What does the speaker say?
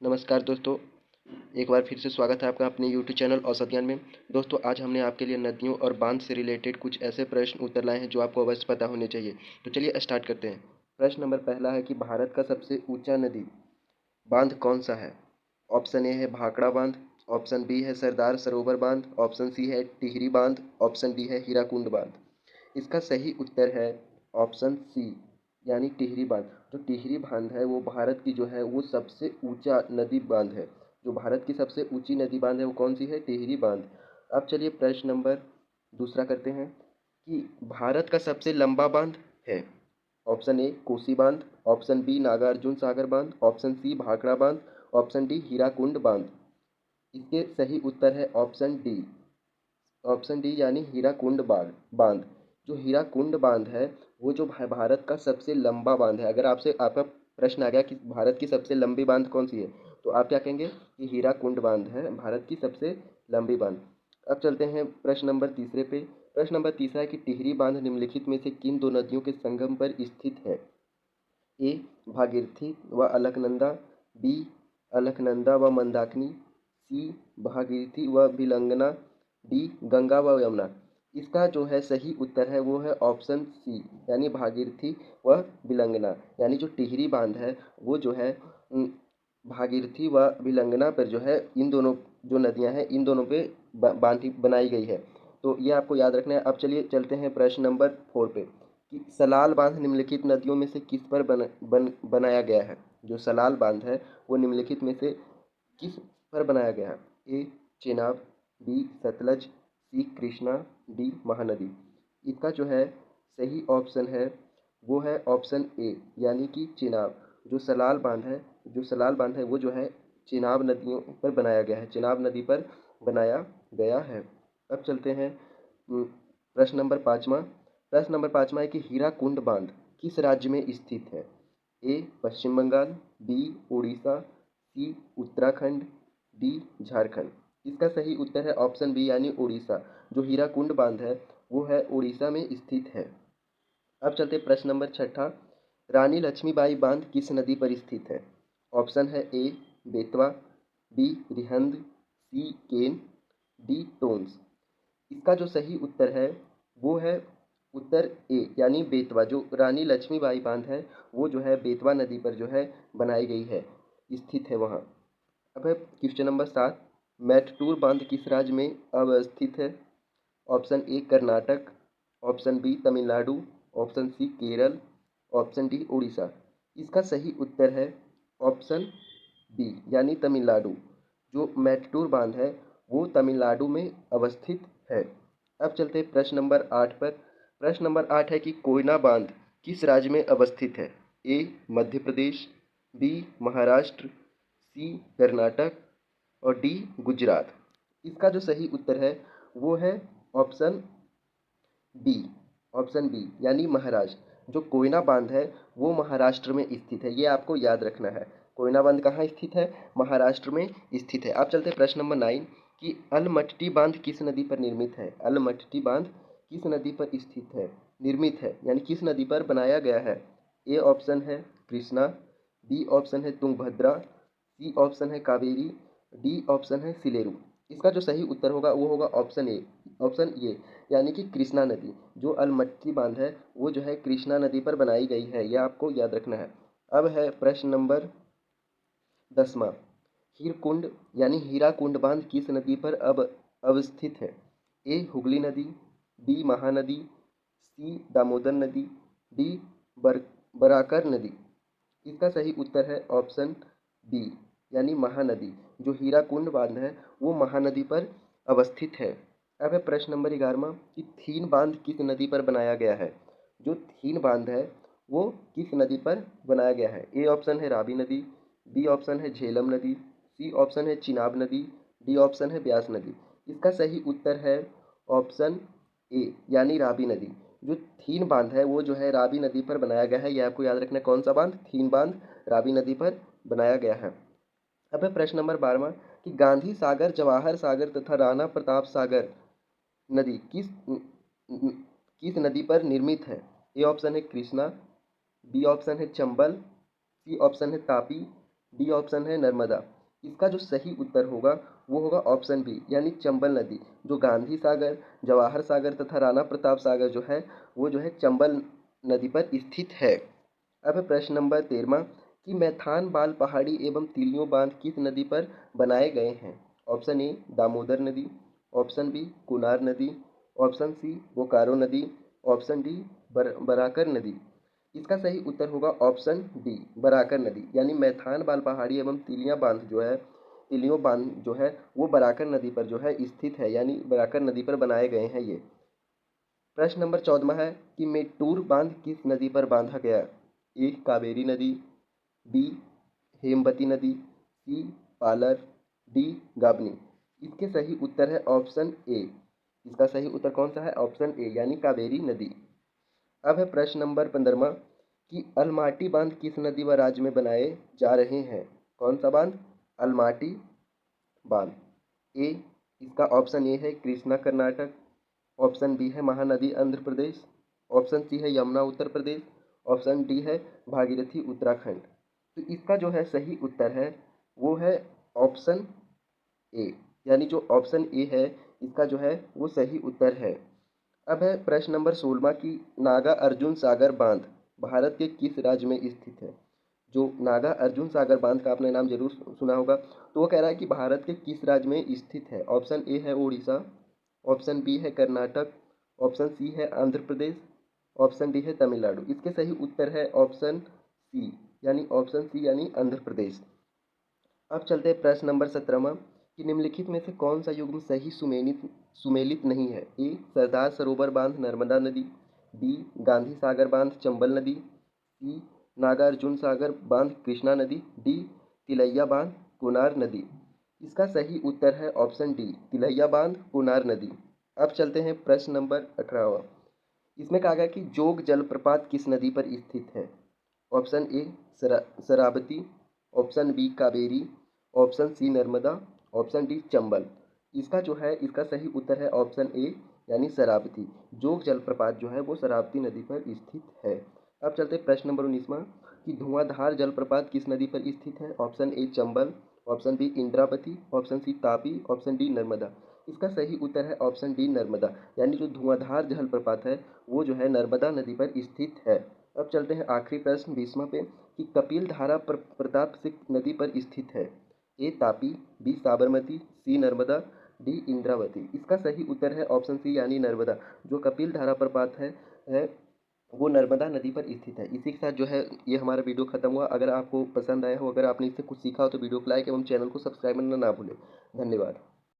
नमस्कार दोस्तों, एक बार फिर से स्वागत है आपका अपने यूट्यूब चैनल औसत ज्ञान में। दोस्तों, आज हमने आपके लिए नदियों और बांध से रिलेटेड कुछ ऐसे प्रश्न उत्तर लाए हैं जो आपको अवश्य पता होने चाहिए। तो चलिए स्टार्ट करते हैं। प्रश्न नंबर पहला है कि भारत का सबसे ऊंचा नदी बांध कौन सा है? ऑप्शन ए है भाखड़ा बांध, ऑप्शन बी है सरदार सरोवर बांध, ऑप्शन सी है टिहरी बांध, ऑप्शन डी है हीराकुंड बांध। इसका सही उत्तर है ऑप्शन सी, यानी टिहरी बांध। जो टिहरी बांध है वो भारत की जो है वो सबसे ऊंचा नदी बांध है। जो भारत की सबसे ऊंची नदी बांध है वो कौन सी है? टिहरी बांध। अब चलिए प्रश्न नंबर दूसरा करते हैं कि भारत का सबसे लंबा बांध है। ऑप्शन ए कोसी बांध, ऑप्शन बी नागार्जुन सागर बांध, ऑप्शन सी भाखड़ा बांध, ऑप्शन डी हीराकुंड बांध। इसके सही उत्तर है ऑप्शन डी। ऑप्शन डी यानी हीराकुंड बांध बांध जो हीराकुंड बांध है वो जो भारत का सबसे लंबा बांध है। अगर आपसे आपका प्रश्न आ गया कि भारत की सबसे लंबी बांध कौन सी है, तो आप क्या कहेंगे कि हीराकुंड बांध है भारत की सबसे लंबी बांध। अब चलते हैं प्रश्न नंबर तीसरे पे। प्रश्न नंबर तीसरा है कि टिहरी बांध निम्नलिखित में से किन दो नदियों के संगम पर स्थित है? ए भागीरथी व अलकनंदा, बी अलकनंदा व मंदाकिनी, सी भागीरथी व भिलंगना, डी गंगा व यमुना। इसका जो है सही उत्तर है वो है ऑप्शन सी, यानी भागीरथी व भिलंगना। यानी जो टिहरी बांध है वो जो है भागीरथी व भिलंगना पर जो है इन दोनों जो नदियां हैं इन दोनों पे बांधी बनाई गई है। तो ये आपको याद रखना है। अब चलिए चलते हैं प्रश्न नंबर 4 पे कि सलाल बांध निम्नलिखित नदियों में से किस पर बनाया गया है? जो सलाल बांध है वो निम्नलिखित में से किस पर बनाया गया है? ए चेनाब, बी सतलज, सी कृष्णा, डी महानदी। इसका जो है सही ऑप्शन है वो है ऑप्शन ए, यानी कि चेनाब। जो सलाल बांध है वो जो है चेनाब नदियों पर बनाया गया है, चेनाब नदी पर बनाया गया है। अब चलते हैं प्रश्न नंबर पाँचवा। प्रश्न नंबर पाँचवा है कि हीराकुंड बांध किस राज्य में स्थित है? ए पश्चिम बंगाल, बी उड़ीसा, सी उत्तराखंड, डी झारखंड। इसका सही उत्तर है ऑप्शन बी, यानी उड़ीसा। जो हीराकुंड बांध है वो है उड़ीसा में स्थित है। अब चलते प्रश्न नंबर छठा। रानी लक्ष्मीबाई बांध किस नदी पर स्थित है? ऑप्शन है ए बेतवा, बी रिहंद, सी केन, डी टोन्स। इसका जो सही उत्तर है वो है उत्तर ए, यानी बेतवा। जो रानी लक्ष्मीबाई बांध है वो जो है बेतवा नदी पर जो है बनाई गई है, स्थित है वहाँ। अब है क्वेश्चन नंबर 7। मैटटूर बांध किस राज्य में अवस्थित है? Option A Karnataka, option B Tamil Nadu, option C Kerala, option D Orissa. इसका सही उत्तर है ऑप्शन बी, यानी तमिलनाडु। जो मैटटूर बांध है वो तमिलनाडु में अवस्थित है। अब चलते हैं प्रश्न नंबर 8 पर। प्रश्न नंबर 8 है कि कोयना बांध किस राज्य में अवस्थित है? ए मध्य प्रदेश, बी महाराष्ट्र, सी कर्नाटक और डी गुजरात। इसका जो सही उत्तर है वो है ऑप्शन बी, ऑप्शन बी यानी महाराष्ट्र। जो कोयना बांध है वो महाराष्ट्र में स्थित है, ये आपको याद रखना है। कोयना बांध कहाँ स्थित है? महाराष्ट्र में स्थित है। अब चलते हैं प्रश्न नंबर 9 कि अलमट्टी बांध किस नदी पर निर्मित है? अलमट्टी बांध किस नदी पर स्थित है, निर्मित है, यानी किस नदी पर बनाया गया है? ए ऑप्शन है कृष्णा, बी ऑप्शन है तुंगभद्रा, सी ऑप्शन है कावेरी, डी ऑप्शन है सिलेरू। इसका जो सही उत्तर होगा वो होगा ऑप्शन ए, ऑप्शन ए यानी कि कृष्णा नदी। जो अलमट्टी बांध है वो जो है कृष्णा नदी पर बनाई गई है, यह आपको याद रखना है। अब है प्रश्न नंबर 10वां। हीरकुंड यानी हीराकुंड बांध किस नदी पर अब अवस्थित है? ए हुगली नदी, बी महानदी, सी दामोदर नदी, डी बर बराकर नदी। इसका सही उत्तर है ऑप्शन बी, यानी महानदी। जो हीराकुंड बांध है वो महानदी पर अवस्थित है। अब है प्रश्न नंबर 11वां कि थीन बांध किस नदी पर बनाया गया है? जो थीन बांध है वो किस नदी पर बनाया गया है? ए ऑप्शन है रावी नदी, बी ऑप्शन है झेलम नदी, सी ऑप्शन है चिनाब नदी, डी ऑप्शन है ब्यास नदी। इसका सही उत्तर है ऑप्शन ए, यानी रावी नदी। जो थीन बांध है वो जो है रावी नदी पर बनाया गया है, यह आपको याद रखना है। कौन सा बांध? थीन बांध रावी नदी पर बनाया गया है। अब है प्रश्न नंबर 12वां कि गांधी सागर, जवाहर सागर तथा राणा प्रताप सागर नदी किस नदी पर निर्मित है? ए ऑप्शन है कृष्णा, बी ऑप्शन है चंबल, सी ऑप्शन है तापी, डी ऑप्शन है नर्मदा। इसका जो सही उत्तर होगा वो होगा ऑप्शन बी यानी चंबल नदी, जो गांधी सागर, जवाहर सागर तथा राणा प्रताप सागर जो है वो जो है चंबल नदी पर स्थित है। अब है प्रश्न नंबर 13 कि मैथान बाल पहाड़ी एवं तिलियों बांध किस नदी पर बनाए गए हैं। ऑप्शन ए दामोदर नदी, ऑप्शन बी कुनार नदी, ऑप्शन सी बोकारो नदी, ऑप्शन डी बराकर नदी। इसका सही उत्तर होगा ऑप्शन डी बराकर नदी, यानी मैथान बाल पहाड़ी एवं तिलियों बांध जो है वो बराकर नदी पर जो है स्थित है, यानी बराकर नदी पर बनाए गए हैं ये। प्रश्न नंबर 14 है कि मेट्टूर बांध किस नदी पर बांधा गया। ए कावेरी नदी, बी हेमवती नदी, सी पालर, डी गाबनी। इसके सही उत्तर है ऑप्शन ए। इसका सही उत्तर कौन सा है? ऑप्शन ए यानी कावेरी नदी। अब है प्रश्न नंबर 15 कि अलमाटी बांध किस नदी व राज्य में बनाए जा रहे हैं। कौन सा बांध? अलमाटी बांध। ए इसका ऑप्शन ए है कृष्णा कर्नाटक, ऑप्शन बी है महानदी आंध्र प्रदेश, ऑप्शन सी है यमुना उत्तर प्रदेश, ऑप्शन डी है भागीरथी उत्तराखंड। तो इसका जो है सही उत्तर है वो है ऑप्शन ए, यानी जो ऑप्शन ए है इसका जो है वो सही उत्तर है। अब है प्रश्न नंबर 16 की नागा अर्जुन सागर बांध भारत के किस राज्य में स्थित है। जो नागा अर्जुन सागर बांध का आपने नाम जरूर सुना होगा। तो वो कह रहा है कि भारत के किस राज्य में स्थित है। ऑप्शन ए है उड़ीसा, ऑप्शन बी है कर्नाटक, ऑप्शन सी है आंध्र प्रदेश, ऑप्शन डी है तमिलनाडु। इसके सही उत्तर है ऑप्शन सी, यानी ऑप्शन सी यानी आंध्र प्रदेश। अब चलते हैं प्रश्न नंबर 17 कि निम्नलिखित में से कौन सा युग्म सही सुमेलित नहीं है। ए सरदार सरोवर बांध नर्मदा नदी, बी गांधी सागर बांध चंबल नदी, सी नागार्जुन सागर बांध कृष्णा नदी, डी तिलैया बांध कुनार नदी। इसका सही उत्तर है ऑप्शन डी तिलैया बांध कुनार नदी। अब चलते हैं प्रश्न नंबर 18। इसमें कहा गया कि जोग जलप्रपात किस नदी पर स्थित है। Option A Sharavati, option B Kaveri, option C Narmada, option D Chambal. इसका जो है इसका सही उत्तर है ऑप्शन ए यानी शराबती। जोग जलप्रपात जो है वो शराबती नदी पर स्थित है। अब चलते प्रश्न नंबर 19 कि धुआंधार जलप्रपात किस नदी पर स्थित है। Option A Chambal, option B Indravati, option C Tapi, option D Narmada. इसका सही उत्तर है ऑप्शन डी नर्मदा, यानी जो धुआंधार जलप्रपात है वो जो है नर्मदा नदी पर स्थित है। अब चलते हैं आखिरी प्रश्न 20वां पे कि कपिल धारा प्रताप से नदी पर स्थित है। ए तापी, बी साबरमती, सी नर्मदा, डी इंद्रावती। इसका सही उत्तर है ऑप्शन सी यानी नर्मदा। जो कपिल धारा प्रपात है वो नर्मदा नदी पर स्थित है। इसी के साथ जो है ये हमारा वीडियो खत्म हुआ। अगर आपको पसंद आया हो, अगर आपने इससे कुछ सीखा हो तो वीडियो को लाइक एवं चैनल को सब्सक्राइब करना ना भूलें। धन्यवाद।